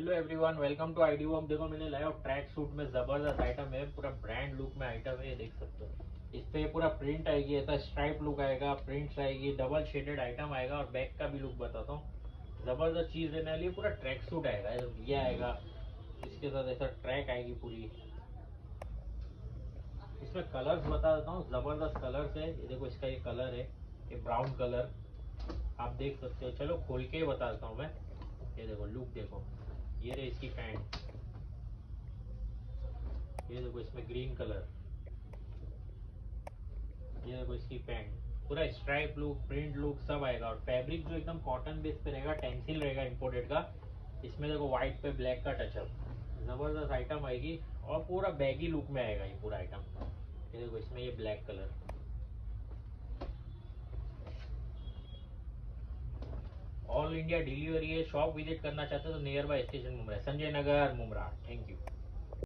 Hello everyone, welcome to ID work. देखो मैंने लाया ट्रैक सूट में जबरदस्त आइटम है, पूरा ब्रांड लुक में आइटम है, ये देख सकते हो। इस पे पूरा प्रिंट आएगी, ऐसा स्ट्राइप लुक आएगा, प्रिंट्स आएगी, डबल शेडेड आइटम आएगा और बैक का भी लुक बताता हूँ। जबरदस्त चीज देने वाली है, पूरा ट्रैक सूट आएगा, ये आएगा, इसके साथ ऐसा ट्रैक आएगी पूरी। इसमें कलर्स बता देता हूँ, जबरदस्त कलर्स है। ये देखो, इसका ये कलर है, ये ब्राउन कलर आप देख सकते हो। चलो खोल के बता देता हूँ मैं। ये देखो लुक देखो, ये रही इसकी पैंट, ये देखो इसमें ग्रीन कलर, ये देखो इसकी पैंट, पूरा स्ट्राइप लुक, प्रिंट लुक सब आएगा। और फैब्रिक जो एकदम कॉटन बेस पे रहेगा, टेंसिल रहेगा इंपोर्टेड का। इसमें देखो व्हाइट पे ब्लैक का टचअप, जबरदस्त आइटम आएगी और पूरा बैगी लुक में आएगा ये पूरा आइटम। ये देखो इसमें ये black colour. All India delivery है। शॉप विजिट करना चाहते हो तो near by station Mumbra, Sanjay Nagar Mumbra. Thank you.